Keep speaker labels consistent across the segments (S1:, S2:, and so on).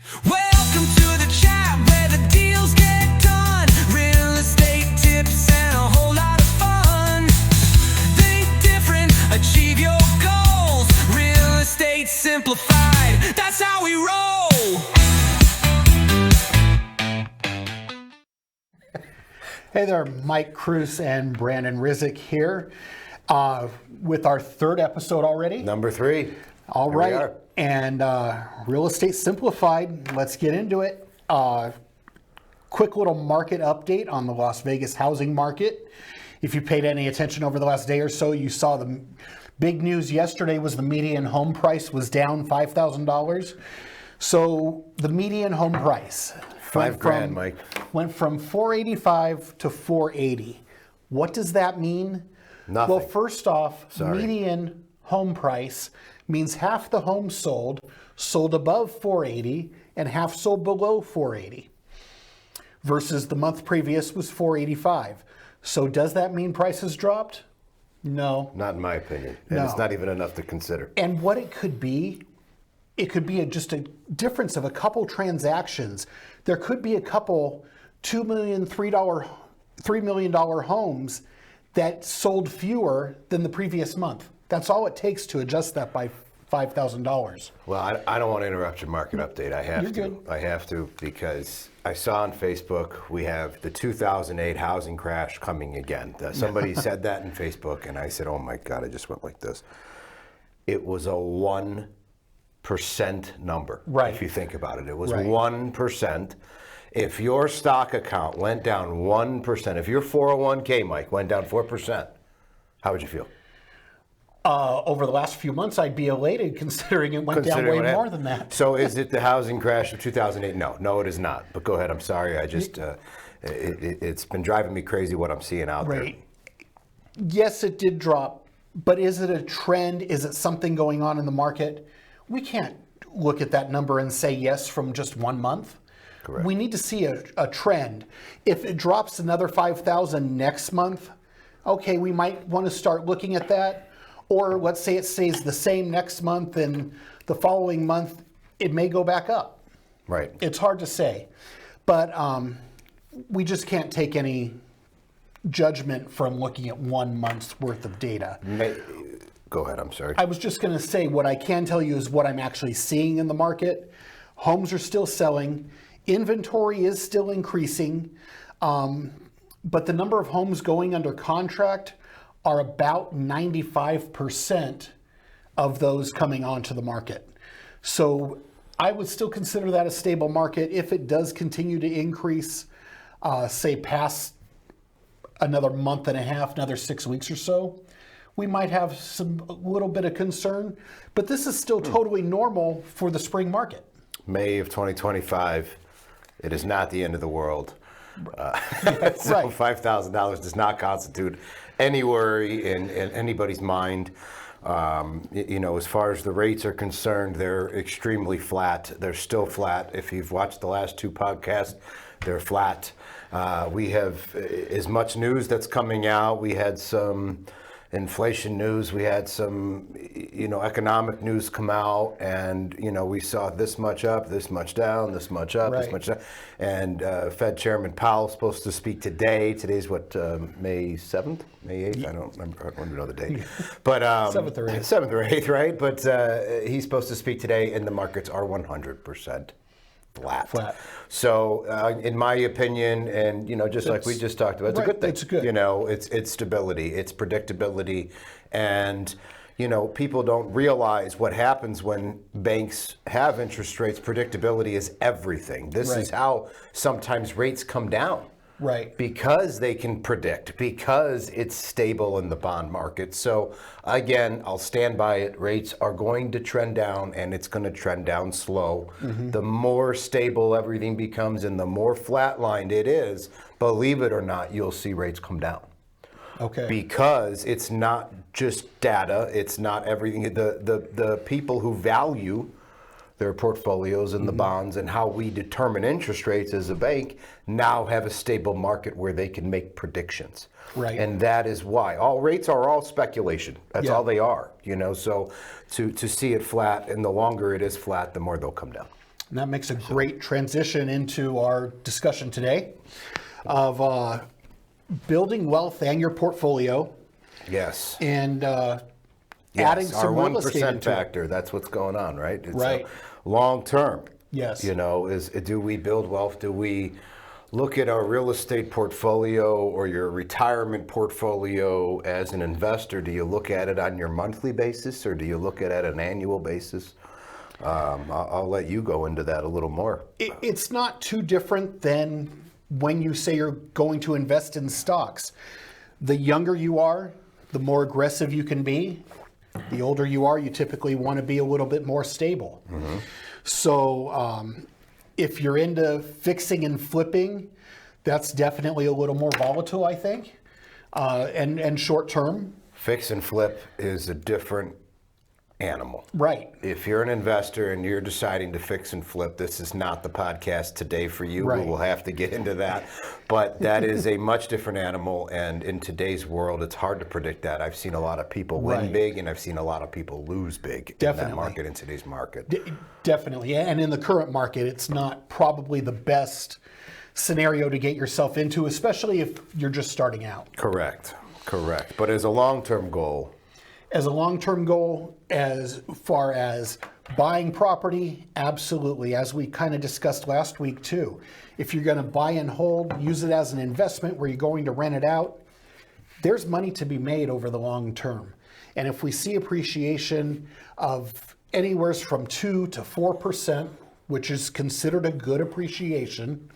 S1: Welcome to the chat where the deals get done. Real estate tips and a whole lot of fun. Think different, achieve your goals. Real estate simplified, that's how we roll.
S2: Hey there, Mike Cruz and Brandon Rizik here with our third episode already.
S3: Number 3.
S2: All
S3: Here we
S2: right,
S3: are.
S2: and Real Estate Simplified, let's get into it. Quick little market update on the Las Vegas housing market. If you paid any attention over the last day or so, you saw the big news yesterday was the median home price was down $5,000. So the median home price
S3: $5,000, Mike.
S2: went from 485 to 480. What does that mean?
S3: Nothing.
S2: Well, first off,
S3: Sorry.
S2: median home price means half the homes sold above 480 and half sold below 480 versus the month previous was 485. So does that mean prices dropped? No.
S3: Not in my opinion. And
S2: No.
S3: it's not even enough to consider.
S2: And what it could be just a difference of a couple transactions. There could be a couple $2 million, $3 million homes that sold fewer than the previous month. That's all it takes to adjust that by $5,000.
S3: Well, I don't want to interrupt your market update. I have
S2: You're
S3: to.
S2: good.
S3: I have to because I saw on Facebook we have the 2008 housing crash coming again. Somebody said that in Facebook, and I said, "Oh my God!" I just went like this. It was a 1% number.
S2: Right.
S3: If you think about it, it was
S2: Right.
S3: 1%. If your stock account went down 1%, if your 401k, Mike, went down 4%, how would you feel?
S2: Over the last few months, I'd be elated considering it went down way
S3: what
S2: more
S3: happened.
S2: than that.
S3: So is it the housing crash of 2008? No, it is not. But go ahead. I'm sorry. I just, it's been driving me crazy what I'm seeing out
S2: Right. Yes, it did drop, but is it a trend? Is it something going on in the market? We can't look at that number and say yes from just 1 month.
S3: Correct.
S2: We need to see a trend. If it drops another 5,000 next month, okay, we might want to start looking at that. Or let's say it stays the same next month and the following month, it may go back up.
S3: there. Right.
S2: It's hard to say, but we just can't take any judgment from looking at 1 month's worth of data.
S3: Go ahead. I'm sorry.
S2: I was just going to say what I can tell you is what I'm actually seeing in the market. Homes are still selling. Inventory is still increasing. But the number of homes going under contract are about 95% of those coming onto the market. So I would still consider that a stable market. If it does continue to increase, say past another month and a half, another 6 weeks or so, we might have a little bit of concern. But this is still totally normal for the spring market.
S3: May of 2025. It is not the end of the world. So
S2: Right.
S3: $5,000 does not constitute any worry in anybody's mind. As far as the rates are concerned, they're extremely flat. They're still flat. If you've watched the last 2 podcasts, they're flat. We have as much news that's coming out. We had some inflation news. We had some, economic news come out, and we saw this much up, this much down, this much up,
S2: Right.
S3: this much down. And Fed Chairman Powell is supposed to speak today. Today's what, May 7th, May 8th? I don't remember. I don't remember the date. But
S2: 7th or 8th.
S3: 7th or 8th, right? But he's supposed to speak today, and the markets are 100% flat. So, in my opinion, and just like we just talked about, it's
S2: Right,
S3: a good thing.
S2: it's good.
S3: It's stability, it's predictability, and people don't realize what happens when banks have interest rates. Predictability is everything. This is
S2: Right.
S3: how sometimes rates come down.
S2: Right.
S3: Because they can predict, because it's stable in the bond market. So again, I'll stand by it. Rates are going to trend down, and it's going to trend down slow. The more stable everything becomes and the more flatlined it is, believe it or not, you'll see rates come down.
S2: Okay.
S3: Because it's not just data, it's not everything. The people who value their portfolios and the bonds and how we determine interest rates as a bank now have a stable market where they can make predictions.
S2: Right.
S3: And that is why all rates are all speculation. That's all they are, So to see it flat, and the longer it is flat, the more they'll come down.
S2: And that makes a great transition into our discussion today of building wealth and your portfolio
S3: Yes.
S2: and
S3: Yes,
S2: adding
S3: our
S2: some real estate
S3: 1%
S2: into it.
S3: factor. That's what's going on, right? It's
S2: Right.
S3: Long term.
S2: Yes.
S3: You know, do we build wealth? Do we look at our real estate portfolio or your retirement portfolio as an investor? Do you look at it on your monthly basis or do you look at it on an annual basis? I'll let you go into that a little more.
S2: It's not too different than when you say you're going to invest in stocks. The younger you are, the more aggressive you can be. The older you are, you typically want to be a little bit more stable. So if you're into fixing and flipping, that's definitely a little more volatile, I think, and short term.
S3: Fix and flip is a different animal.
S2: Right.
S3: If you're an investor and you're deciding to fix and flip, this is not the podcast today for you.
S2: Right.
S3: We will have to get into that. But that is a much different animal. And in today's world, it's hard to predict that. I've seen a lot of people win
S2: Right.
S3: big and I've seen a lot of people lose big in
S2: Definitely.
S3: that market, in today's market.
S2: Definitely. And in the current market, it's not probably the best scenario to get yourself into, especially if you're just starting out.
S3: Correct. But as a long-term goal,
S2: As a long-term goal, as far as buying property, absolutely. As we kind of discussed last week too, if you're going to buy and hold, use it as an investment where you're going to rent it out, there's money to be made over the long term. And if we see appreciation of anywhere from 2 to 4%, which is considered a good appreciation,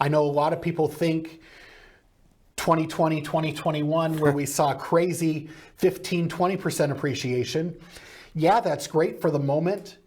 S2: I know a lot of people think 2020, 2021, where we saw crazy 15, 20% appreciation. Yeah, that's great for the moment,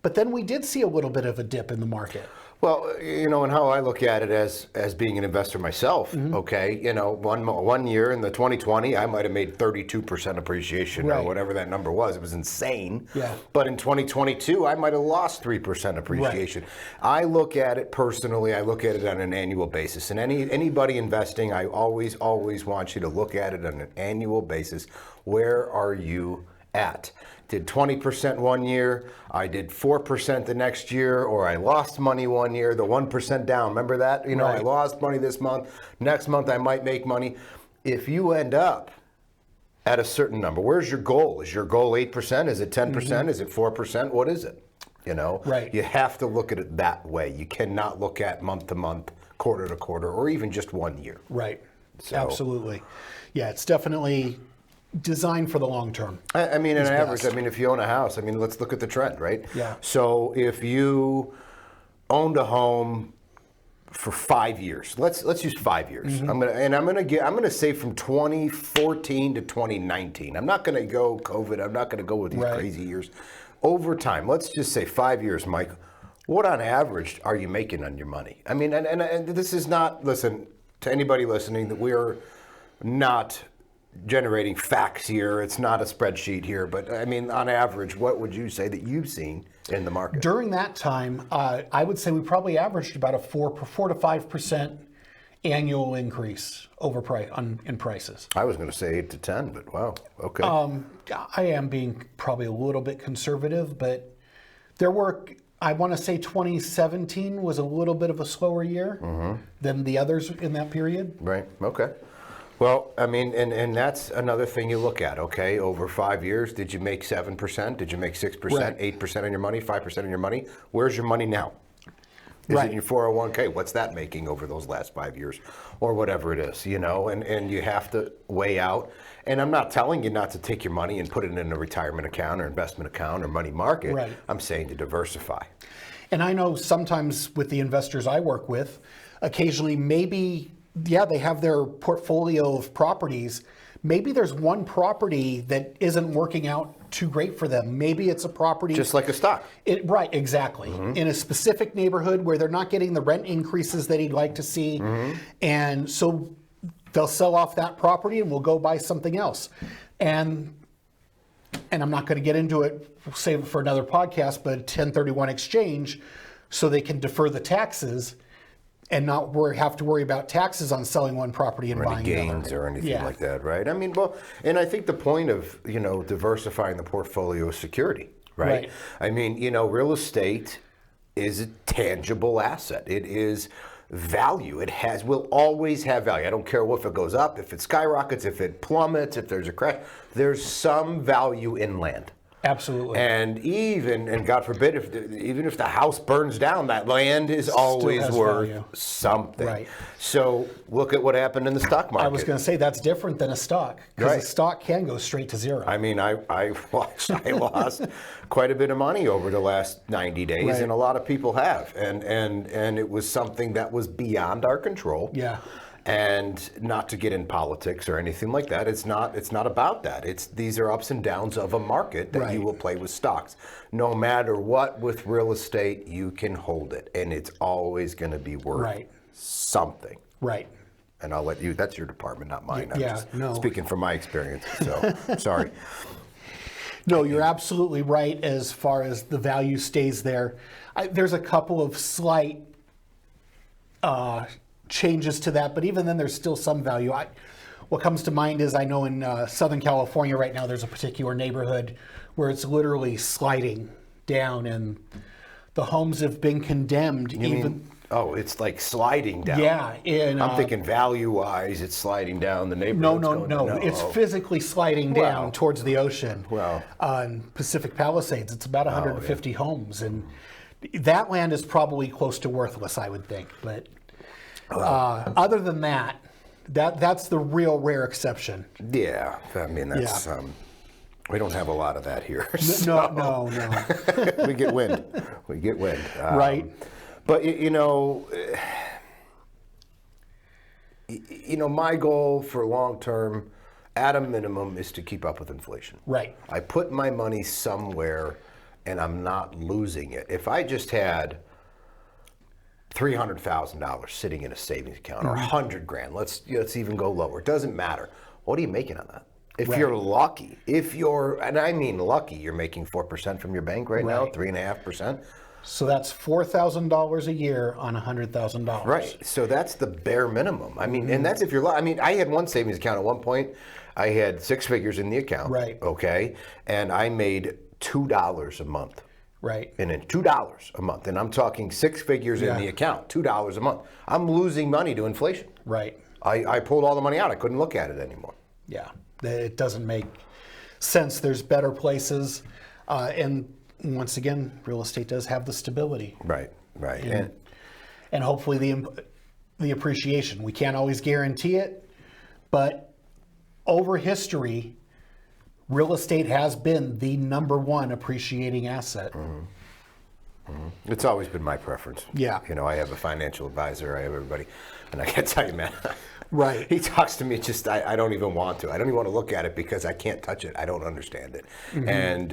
S2: but then we did see a little bit of a dip in the market.
S3: well, you know, and how I look at it as being an investor myself,
S2: Mm-hmm.
S3: okay, you know, one year in the 2020, I might have made 32% appreciation or
S2: Right.
S3: whatever that number was. It was insane.
S2: Yeah.
S3: But in 2022, I might have lost 3% appreciation. I look at it personally, I look at it on an annual basis. And anybody investing, I always want you to look at it on an annual basis. Where are you at? Did 20% one year, I did 4% the next year, or I lost money one year, the 1% down. Remember that? You know, I
S2: Right.
S3: lost money this month. Next month I might make money. If you end up at a certain number, where's your goal? Is your goal 8%? Is it 10%? Is it 4%? What is it? You know,
S2: Right.
S3: You have to look at it that way. You cannot look at month to month, quarter to quarter, or even just 1 year.
S2: Right.
S3: So-
S2: Absolutely. Yeah, it's definitely designed for the long term.
S3: I mean, an average,
S2: best.
S3: I mean, if you own a house, I mean, let's look at the trend, right?
S2: Yeah.
S3: So if you owned a home for 5 years, let's use 5 years.
S2: Mm-hmm.
S3: I'm gonna say from 2014 to 2019. I'm not gonna go COVID. I'm not gonna go with these
S2: Right.
S3: crazy years. Over time, let's just say 5 years, Mike. What on average are you making on your money? I mean, and this is not, listen, to anybody listening, that we are not generating facts here. It's not a spreadsheet here, but I mean, on average, what would you say that you've seen in the market?
S2: During that time, I would say we probably averaged about a 4 to 5% annual increase in prices.
S3: I was going to say 8 to 10, but wow, okay.
S2: I am being probably a little bit conservative, but there were, I want to say 2017 was a little bit of a slower year than the others in that period.
S3: Right. Okay. Well, I mean, and that's another thing you look at. Okay, over 5 years, did you make 7%? Did you make 6%?
S2: Right.
S3: 8% on your money? 5% on your money? Where's your money now? Is it
S2: Right.
S3: in your 401k? What's that making over those last 5 years, or whatever it is? You know, and you have to weigh out. And I'm not telling you not to take your money and put it in a retirement account or investment account or money market.
S2: Right.
S3: I'm saying to diversify.
S2: And I know sometimes with the investors I work with, occasionally maybe, yeah, they have their portfolio of properties. Maybe there's one property that isn't working out too great for them. Maybe it's a property.
S3: Just like a stock.
S2: Right, exactly. In a specific neighborhood where they're not getting the rent increases that he'd like to see. And so they'll sell off that property and we'll go buy something else. And I'm not going to get into it, we'll save it for another podcast, but 1031 exchange so they can defer the taxes and not have to worry about taxes on selling one property and
S3: Or any
S2: buying
S3: gains
S2: another.
S3: or anything
S2: Yeah.
S3: like that, right? I mean, well, and I think the point of, you know, diversifying the portfolio is security, right?
S2: Right.
S3: I mean, you know, real estate is a tangible asset. It is value. Will always have value. I don't care if it goes up, if it skyrockets, if it plummets, if there's a crash. There's some value in land.
S2: Absolutely.
S3: And God forbid, even if the house burns down, that land is always
S2: has
S3: worth
S2: value.
S3: something.
S2: Right.
S3: So look at what happened in the stock market.
S2: I was going to say that's different than a stock, because
S3: Right.
S2: a stock can go straight to zero.
S3: I mean, I lost quite a bit of money over the last 90 days,
S2: Right.
S3: and a lot of people have, and it was something that was beyond our control.
S2: Yeah.
S3: And not to get in politics or anything like that, it's not about that. These are ups and downs of a market that you
S2: Right.
S3: will play with stocks. No matter what, with real estate, you can hold it, and it's always going to be worth
S2: Right.
S3: something.
S2: Right.
S3: And I'll let you. That's your department, not mine. I'm
S2: Yeah,
S3: just
S2: no.
S3: speaking from my experience. So sorry.
S2: No, you're absolutely right as far as the value stays there. There's a couple of slight changes to that, but even then there's still some value. What comes to mind is I know in Southern California right now there's a particular neighborhood where it's literally sliding down, and the homes have been condemned.
S3: It's like sliding down.
S2: Yeah, and
S3: I'm thinking value-wise, it's sliding down the neighborhood.
S2: No. It's physically sliding down
S3: Wow.
S2: towards the ocean.
S3: Wow.
S2: On Pacific Palisades, it's about 150 homes, and that land is probably close to worthless, I would think. But other than that, that's the real rare exception.
S3: Yeah, I mean that's. We don't have a lot of that here.
S2: No.
S3: We get wind. We get wind.
S2: Right.
S3: But my goal for long term, at a minimum, is to keep up with inflation.
S2: Right.
S3: I put my money somewhere, and I'm not losing it. If I just had $300,000 sitting in a savings account, or $100,000, let's even go lower. It doesn't matter. What are you making on that? If
S2: Right.
S3: you're lucky, and I mean lucky, you're making 4% from your bank right now,
S2: Right.
S3: 3.5%.
S2: So that's $4,000 a year on $100,000.
S3: Right. So that's the bare minimum. I mean, and that's if you're. I mean, I had one savings account at one point. I had 6 figures in the account.
S2: Right.
S3: Okay. And I made $2 a month.
S2: Right.
S3: And then $2 a month. And I'm talking 6 figures in
S2: Yeah.
S3: the account, $2 a month. I'm losing money to inflation.
S2: Right.
S3: I pulled all the money out. I couldn't look at it anymore.
S2: Yeah. It doesn't make sense. There's better places, and once again, real estate does have the stability.
S3: Right. Right.
S2: And hopefully the appreciation. We can't always guarantee it, but over history, real estate has been the number one appreciating asset.
S3: It's always been my preference.
S2: Yeah.
S3: I have a financial advisor. I have everybody. And I can't tell you, man.
S2: Right.
S3: He talks to me just, I don't even want to. I don't even want to look at it because I can't touch it. I don't understand it. And,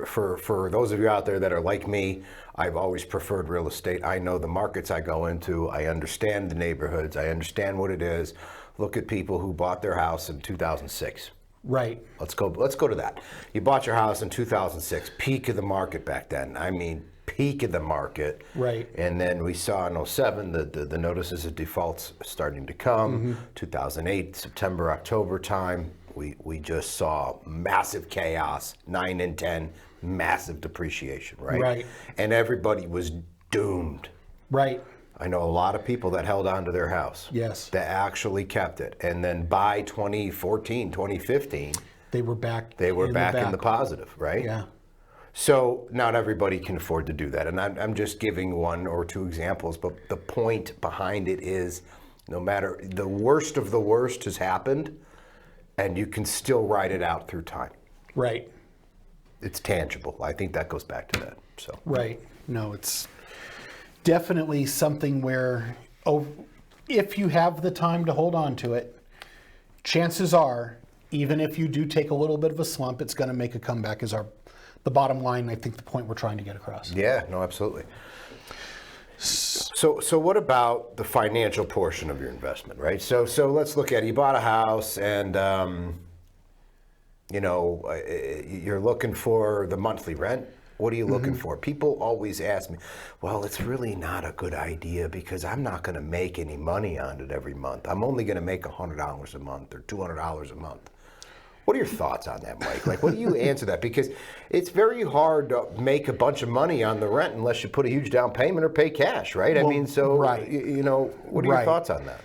S3: for those of you out there that are like me, I've always preferred real estate. I know the markets I go into. I understand the neighborhoods. I understand what it is. Look at people who bought their house in 2006.
S2: Right.
S3: Let's go to that. You bought your house in 2006, peak of the market back then. I mean, peak of the market.
S2: Right.
S3: And then we saw in 07 the notices of defaults starting to come. 2008, September, October time, we just saw massive chaos. 9 and 10, massive depreciation, right?
S2: Right.
S3: And everybody was doomed.
S2: Right.
S3: I know a lot of people that held on to their house.
S2: Yes.
S3: That actually kept it. And then by 2014, 2015,
S2: They were back.
S3: they were back in the positive, right?
S2: Yeah.
S3: So not everybody can afford to do that. And I'm just giving one or two examples, but the point behind it is no matter the worst of the worst has happened, and you can still ride it out through time.
S2: Right.
S3: It's tangible. I think that goes back to that. So
S2: Right. No, it's definitely something where, if you have the time to hold on to it, chances are, even if you do take a little bit of a slump, it's going to make a comeback. Is the bottom line? I think the point we're trying to get across.
S3: yeah, no, absolutely. So what about the financial portion of your investment, right? So let's look at it. You bought a house, and you're looking for the monthly rent. What are you looking for? People always ask me, well, it's really not a good idea because I'm not going to make any money on it every month. I'm only going to make $100 a month or $200 a month. What are your thoughts on that, Mike? Like, what do you answer that? Because it's very hard to make a bunch of money on the rent unless you put a huge down payment or pay cash, right? I
S2: Well,
S3: mean, so,
S2: right.
S3: you know, what are your
S2: Right.
S3: thoughts on that?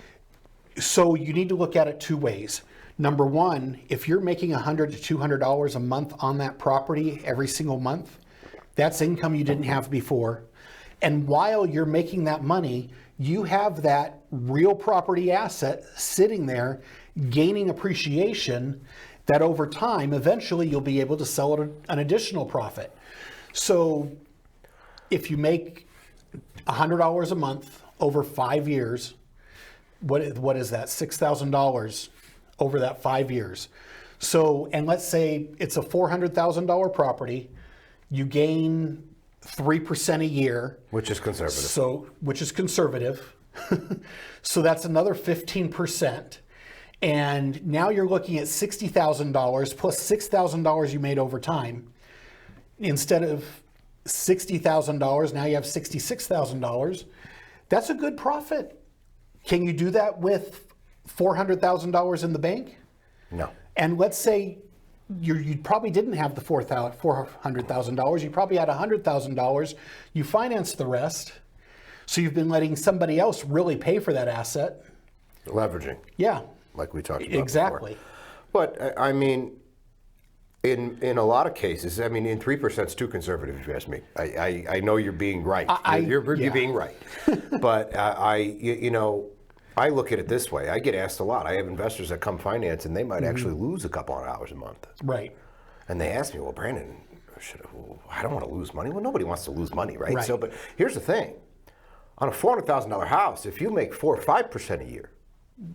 S2: So you need to look at it two ways. Number one, if you're making $100 to $200 a month on that property every single month, that's income you didn't have before. And while you're making that money, you have that real property asset sitting there gaining appreciation that over time, eventually you'll be able to sell it at an additional profit. So if you make $100 a month over 5 years, what is that? $6,000 over that 5 years. So, and let's say it's a $400,000 property, you gain 3% a year.
S3: Which is conservative.
S2: So, which is conservative. So that's another 15%. And now you're looking at $60,000 plus $6,000 you made over time. Instead of $60,000, now you have $66,000. That's a good profit. Can you do that with $400,000 in the bank?
S3: No.
S2: And let's say you probably didn't have the $400,000. You probably had $100,000. You financed the rest. So you've been letting somebody else really pay for that asset.
S3: Leveraging,
S2: Yeah,
S3: like we talked about
S2: exactly.
S3: before. But, I mean, in a lot of cases, I mean, in 3% is too conservative, if you ask me. I know you're being right. You're
S2: yeah.
S3: being right. But you know, I look at it this way. I get asked a lot. I have investors that come finance, and they might actually lose a couple of hours a month.
S2: Right.
S3: And they ask me, well, Brandon, I don't want to lose money. Well, nobody wants to lose money, right?
S2: Right.
S3: So, but here's the thing. On a $400,000 house, if you make 4 or 5% a year,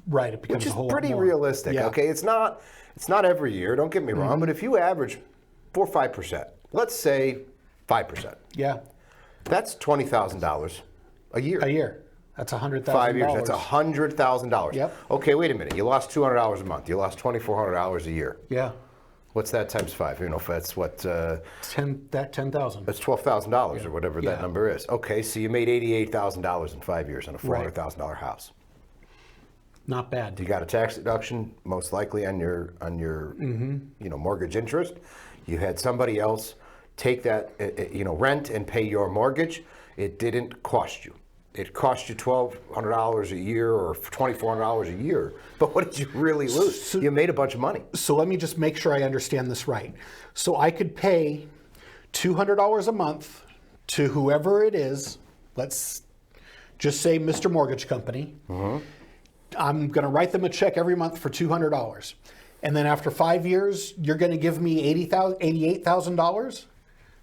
S2: Right. It becomes
S3: which is
S2: a whole
S3: pretty
S2: lot more.
S3: realistic,
S2: Yeah.
S3: okay? It's not every year, don't get me wrong, but if you average 4 or 5%, let's say 5%,
S2: Yeah.
S3: that's $20,000 a year.
S2: A year. That's $100,000.
S3: 5 years, that's $100,000.
S2: Yep.
S3: Okay, wait a minute. You lost $200 a month. You lost $2,400 a year.
S2: Yeah.
S3: What's that times 5? You know, if that's what...
S2: $10,000.
S3: That's $12,000 or whatever that
S2: Yeah.
S3: number is. Okay, so you made $88,000 in 5 years on a $400,000 house.
S2: Not bad.
S3: You got a tax deduction, most likely on your you know, mortgage interest. You had somebody else take that you know, rent and pay your mortgage. It didn't cost you. It cost you $1,200 a year or $2,400 a year. But what did you really lose? You made a bunch of money.
S2: So let me just make sure I understand this right. So I could pay $200 a month to whoever it is. Let's just say Mr. Mortgage Company. I'm going to write them a check every month for $200. And then after 5 years, you're going to give me $88,000?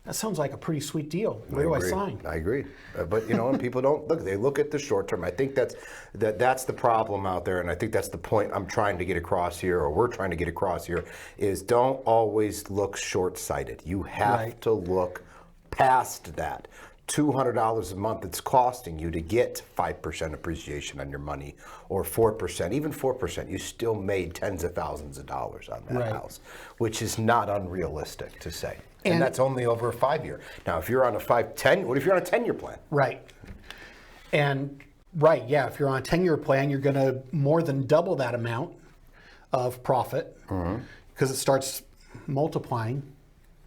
S2: That sounds like a pretty sweet deal. Where do I
S3: agree.
S2: sign?
S3: I agree. But you know, and people don't look. They look at the short term. I think that's the problem out there, and I think that's the point I'm trying to get across here, or we're trying to get across here, is don't always look short-sighted. You have
S2: Right.
S3: to look past that. $200 a month it's costing you to get 5% appreciation on your money, or 4%, even 4%, you still made tens of thousands of dollars on that
S2: Right.
S3: house, which is not unrealistic to say. And
S2: And-
S3: that's only over a 5 year. Now, if you're on a 5-10, what if you're on a 10-year plan?
S2: Right. And right, yeah, if you're on a 10-year plan, you're going to more than double that amount of profit because it starts multiplying,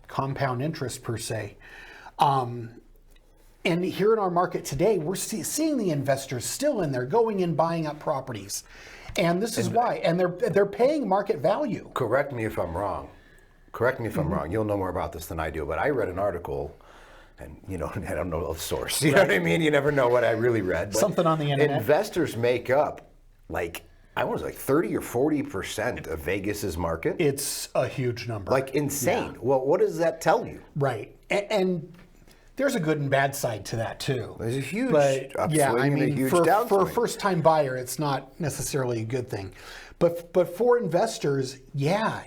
S2: compound interest per se. And here in our market today, we're seeing the investors still in there going in, buying up properties. And this is why. And they're paying market value.
S3: Correct me if I'm wrong. Correct me if I'm wrong. You'll know more about this than I do, but I read an article, and you know, I don't know the source. You know what I mean? You never know what I really read. But
S2: Something on the internet.
S3: Investors make up like, I want to say 30 or 40% of Vegas's market.
S2: It's a huge number.
S3: Like insane. Well, what does that tell you?
S2: Right. And there's a good and bad side to that too.
S3: There's a huge
S2: But yeah,
S3: upswing
S2: I
S3: and a
S2: mean,
S3: huge
S2: for a
S3: downswing.
S2: first-time buyer, it's not necessarily a good thing. But for investors, yeah,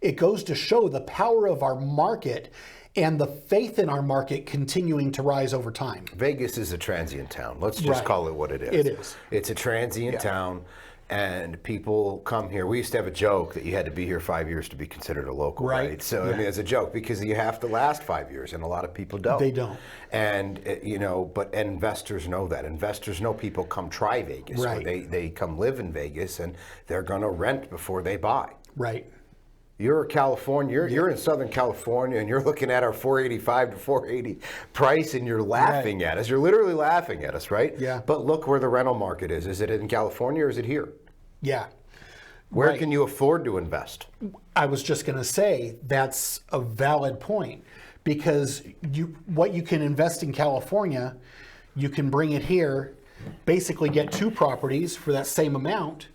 S2: it goes to show the power of our market and the faith in our market continuing to rise over time.
S3: Vegas is a transient town. Let's just
S2: Right.
S3: call it what it is.
S2: It is.
S3: It's a transient town, and people come here. We used to have a joke that you had to be here 5 years to be considered a local,
S2: Right.
S3: right? So I mean, it's a joke because you have to last 5 years, and a lot of people don't.
S2: They don't.
S3: And you know, but investors know that. Investors know people come try Vegas, or
S2: Right.
S3: they come live in Vegas, and they're going to rent before they buy.
S2: Right.
S3: You're California. You're in Southern California, and you're looking at our 485 to 480 price, and you're laughing at us. You're literally laughing at us, right?
S2: Yeah.
S3: But look where the rental market is. Is it in California or is it here?
S2: Yeah.
S3: Where
S2: Right.
S3: can you afford to invest?
S2: I was just going to say that's a valid point, because what you can invest in California, you can bring it here, basically get 2 properties for that same amount,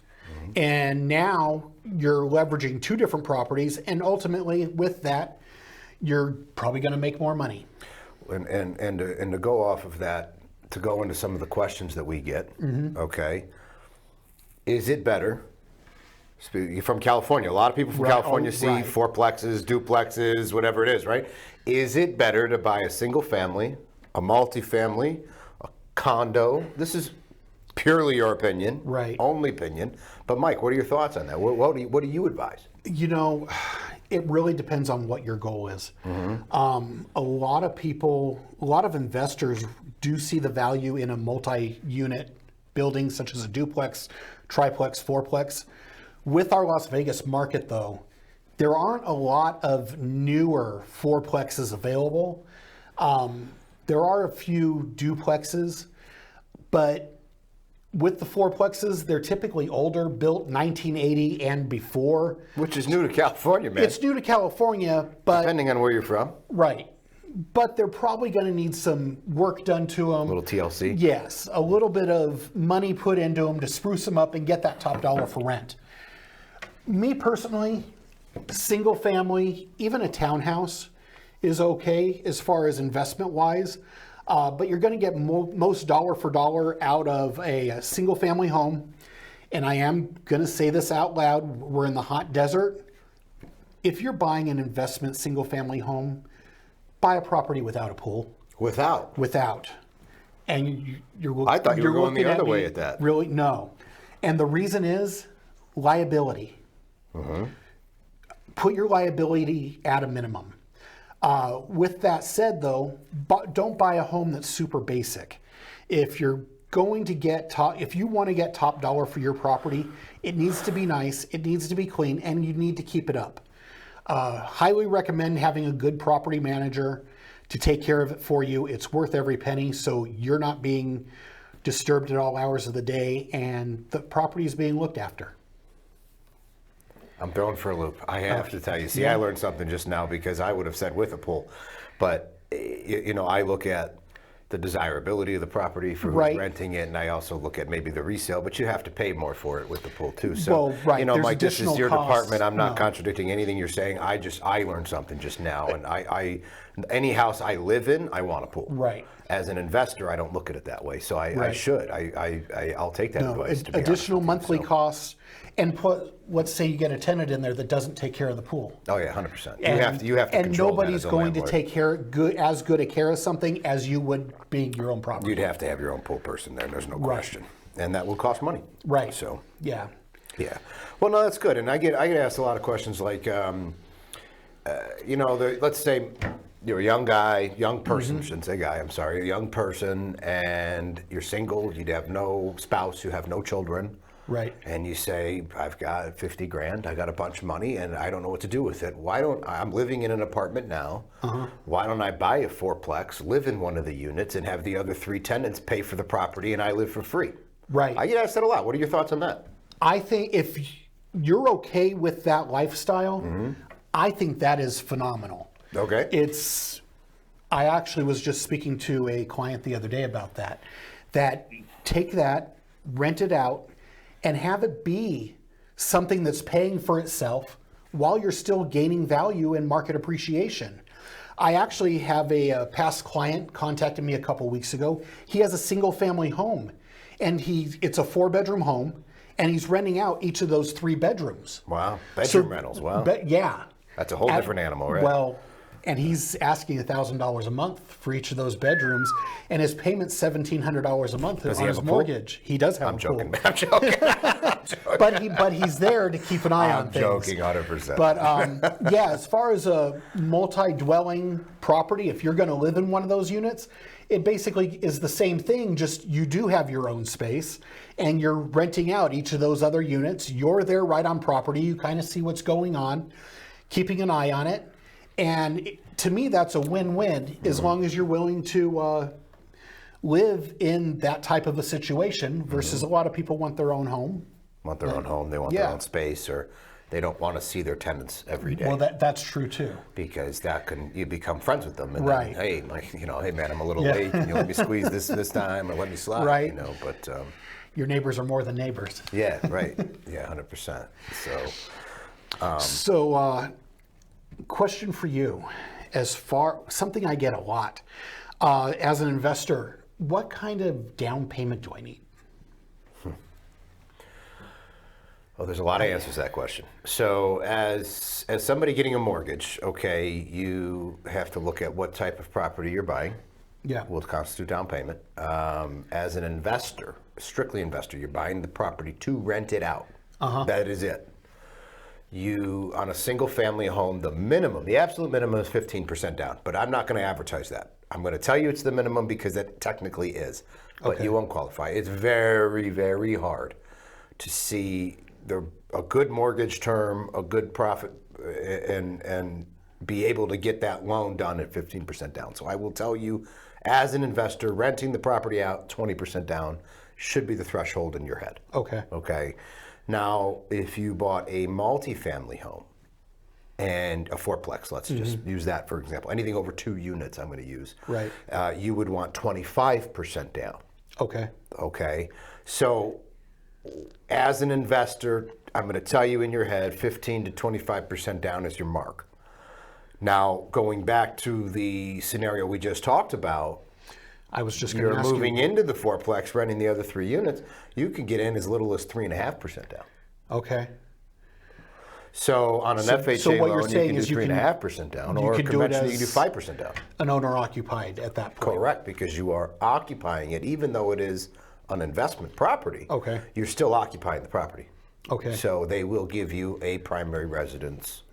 S2: and now you're leveraging 2 different properties, and ultimately with that, you're probably going to make more money.
S3: And to go off of that, to go into some of the questions that we get, okay, is it better? You're from California. A lot of people from
S2: Right.
S3: California
S2: Oh,
S3: see
S2: right.
S3: fourplexes, duplexes, whatever it is, right? Is it better to buy a single family, a multifamily, a condo? This is purely your opinion,
S2: Right.
S3: Only opinion. But Mike, what are your thoughts on that? What do you advise?
S2: You know, it really depends on what your goal is. A lot of people, a lot of investors do see the value in a multi-unit building such as a duplex, triplex, fourplex. With our Las Vegas market, though, there aren't a lot of newer fourplexes available. There are a few duplexes, but with the fourplexes, they're typically older, built 1980 and before.
S3: Which is new to California, man.
S2: It's new to California, but
S3: Depending on where you're from,
S2: right. But they're probably going to need some work done to them.
S3: a little TLC.
S2: Yes, a little bit of money put into them to spruce them up and get that top dollar for rent. Me personally, single family, even a townhouse is okay as far as investment wise, but you're going to get most dollar for dollar out of a single family home. And I am going to say this out loud, we're in the hot desert. If you're buying an investment single family home, buy a property without a pool.
S3: Without.
S2: And you're
S3: I thought you were
S2: you're
S3: going the
S2: looking
S3: other
S2: at
S3: way
S2: me-
S3: at that.
S2: Really, no. And the reason is liability. Put your liability at a minimum. With that said, though, don't buy a home that's super basic. If you're going to get if you want to get top dollar for your property, it needs to be nice, it needs to be clean, and you need to keep it up. Highly recommend having a good property manager to take care of it for you. It's worth every penny, so you're not being disturbed at all hours of the day, and the property is being looked after.
S3: I'm thrown for a loop. I have to tell you. See, I learned something just now because I would have said with a pool. But, you know, I look at the desirability of the property for who's
S2: Right.
S3: renting it, and I also look at maybe the resale, but you have to pay more for it with the pool too. So,
S2: Well, right,
S3: you know,
S2: there's
S3: Mike, this is
S2: additional
S3: your
S2: costs.
S3: department. I'm not
S2: No.
S3: contradicting anything you're saying. I learned something just now, and any house I live in, I want a pool.
S2: Right.
S3: As an investor, I don't look at it that way, so I
S2: Right.
S3: should. I'll take that
S2: No,
S3: advice. To be honest
S2: additional
S3: with you,
S2: monthly
S3: so.
S2: costs, and let's say you get a tenant in there that doesn't take care of the pool.
S3: Oh yeah, 100%. You
S2: And-
S3: have to.
S2: And
S3: control that
S2: nobody's
S3: as a
S2: going to
S3: landlord.
S2: take as good a care of something as you would being your own property.
S3: You'd have to have your own pool person there. There's no
S2: Right.
S3: question, and that will cost money.
S2: Right.
S3: So
S2: Yeah.
S3: yeah. Well, no, that's good. And I get asked a lot of questions like, you know, let's say you're a young guy, young person. Shouldn't say guy. I'm sorry, a young person, and you're single. You'd have no spouse. You have no children.
S2: Right.
S3: And you say, I've got 50 grand, I got a bunch of money, and I don't know what to do with it. I'm living in an apartment now. Why don't I buy a fourplex, live in one of the units, and have the other 3 tenants pay for the property, and I live for free?
S2: Right.
S3: I get asked that a lot. What are your thoughts on that?
S2: I think if you're okay with that lifestyle, I think that is phenomenal.
S3: Okay.
S2: I actually was just speaking to a client the other day about that take that, rent it out, and have it be something that's paying for itself while you're still gaining value and market appreciation. I actually have a past client contacted me a couple weeks ago. He has a single family home, and it's a 4-bedroom home, and he's renting out each of those 3 bedrooms.
S3: Wow. Bedroom rentals. Wow.
S2: Yeah.
S3: That's a whole different animal, right?
S2: Well, and he's asking $1,000 a month for each of those bedrooms, and his payment's $1,700 a month on
S3: he have
S2: his
S3: a pool?
S2: mortgage. He does have
S3: I'm
S2: a
S3: joking.
S2: pool,
S3: I'm joking.
S2: but he's there to keep an eye on
S3: I'm
S2: things.
S3: joking 100%.
S2: But yeah, as far as a multi-dwelling property, if you're going to live in one of those units, it basically is the same thing, just you do have your own space and you're renting out each of those other units. You're there right on property. You kind of see what's going on. keeping an eye on it. And to me, that's a win-win as long as you're willing to live in that type of a situation versus a lot of people want their own home.
S3: Want their own home, they want their own space, or they don't want to see their tenants every day.
S2: Well, that's true too.
S3: Because you become friends with them, and
S2: Right.
S3: then, hey man, I'm a little late. Can you let me squeeze this time, or let me slide?
S2: Right.
S3: But
S2: Your neighbors are more than neighbors.
S3: yeah, right, yeah, 100%. So
S2: So, question for you, something I get a lot as an investor. What kind of down payment do I need?
S3: well, there's a lot of answers to that question. So as somebody getting a mortgage, okay, you have to look at what type of property you're buying.
S2: Yeah.
S3: Will constitute down payment. As an investor, strictly investor, you're buying the property to rent it out. That is it. You, on a single family home, the absolute minimum is 15% down, but I'm not going to advertise that. I'm going to tell you it's the minimum because it technically is, but you won't qualify. It's very, very hard to see a good mortgage term, a good profit, and be able to get that loan done at 15% down. So I will tell you, as an investor, renting the property out 20% down should be the threshold in your head.
S2: Okay.
S3: Okay. Now, if you bought a multifamily home and a fourplex, let's just use that for example, anything over 2 units I'm going to use,
S2: Right.
S3: You would want 25% down.
S2: Okay.
S3: Okay. So as an investor, I'm going to tell you in your head 15 to 25% down is your mark. Now, going back to the scenario we just talked about,
S2: I was just going to
S3: you're
S2: ask
S3: moving
S2: you.
S3: into the fourplex, renting the other 3 units, you can get in as little as 3.5% down.
S2: Okay.
S3: So on an
S2: So
S3: FHA
S2: what you're
S3: loan, you
S2: saying
S3: can do
S2: is you can-
S3: 3.5% down,
S2: you
S3: or
S2: can do it
S3: conventionally you can do
S2: as-
S3: 5% down.
S2: An owner occupied at that point.
S3: Correct, because you are occupying it, even though it is an investment property.
S2: Okay.
S3: You're still occupying the property.
S2: Okay.
S3: So they will give you a primary residence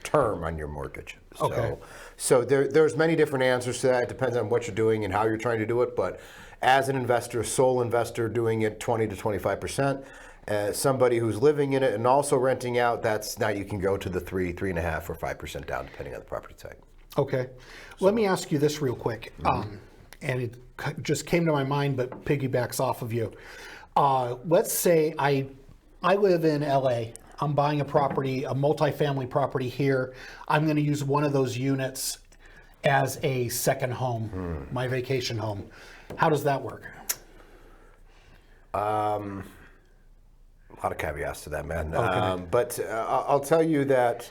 S3: term on your mortgage.
S2: Okay.
S3: So there's many different answers to that. It depends on what you're doing and how you're trying to do it. But as an investor, sole investor, doing it 20 to 25%. Somebody who's living in it and also renting out, now you can go to the 3.5, or 5% down, depending on the property type.
S2: Okay. Let me ask you this real quick. And it just came to my mind, but piggybacks off of you. Let's say I live in LA. I'm buying a property, a multifamily property here. I'm going to use one of those units as a second home, my vacation home. How does that work?
S3: A lot of caveats to that, man.
S2: Okay.
S3: But I'll tell you that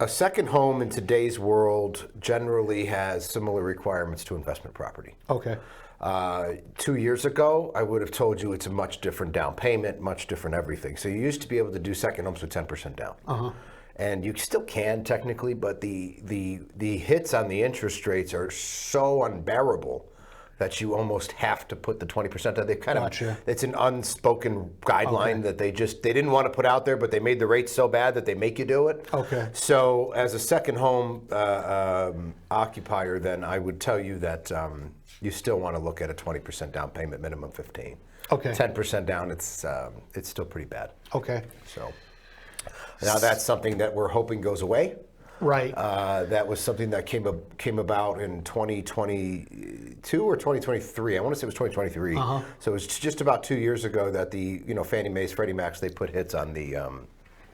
S3: a second home in today's world generally has similar requirements to investment property.
S2: Okay.
S3: 2 years ago, I would have told you it's a much different down payment, much different everything. So you used to be able to do second homes with 10% down. And you still can technically, but the hits on the interest rates are so unbearable that you almost have to put the 20% down. They kind
S2: Gotcha.
S3: of, it's an unspoken guideline that they didn't want to put out there, but they made the rates so bad that they make you do it.
S2: Okay.
S3: So as a second home occupier, then I would tell you that you still want to look at a 20% down payment, minimum 15.
S2: Okay.
S3: 10% down, it's still pretty bad.
S2: Okay.
S3: So now that's something that we're hoping goes away.
S2: Right.
S3: That was something that came about in 2022 or 2023. I want to say it was 2023. So it was just about 2 years ago that the Fannie Mae's, Freddie Mac's, they put hits on the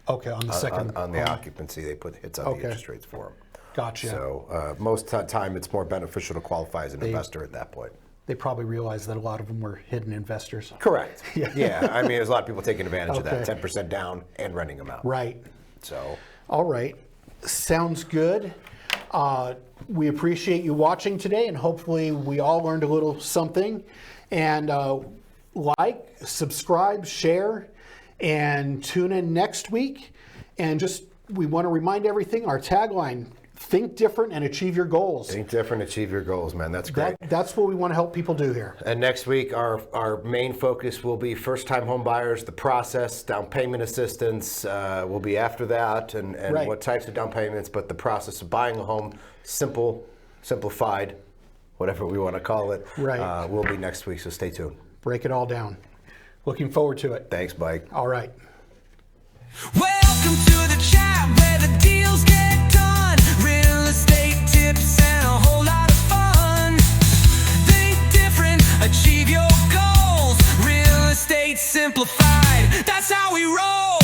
S2: okay. On the second
S3: on the
S2: home.
S3: occupancy. They put hits on
S2: Okay.
S3: the interest rates for them.
S2: Gotcha.
S3: So most of the time, it's more beneficial to qualify as an investor at that point.
S2: They probably realized that a lot of them were hidden investors.
S3: Correct.
S2: Yeah.
S3: Yeah. I mean, there's a lot of people taking advantage of that.
S2: Okay.
S3: 10% down and renting them out.
S2: Right.
S3: So.
S2: All right. Sounds good. We appreciate you watching today, and hopefully we all learned a little something. And like, subscribe, share, and tune in next week. And we want to remind everything, our tagline, think different and achieve your goals.
S3: Think different, achieve your goals, man. That's great.
S2: That's what we want to help people do here.
S3: And next week, our main focus will be first-time home buyers, the process, down payment assistance will be after that, and
S2: Right.
S3: what types of down payments, but the process of buying a home, simplified, whatever we want to call it,
S2: Right.
S3: will be next week, so stay tuned.
S2: Break it all down. Looking forward to it.
S3: Thanks, Mike.
S2: All right.
S1: Welcome to the the chat where the deals get done. Real estate tips and a whole lot of fun. Think different, achieve your goals. Real estate simplified, that's how we roll.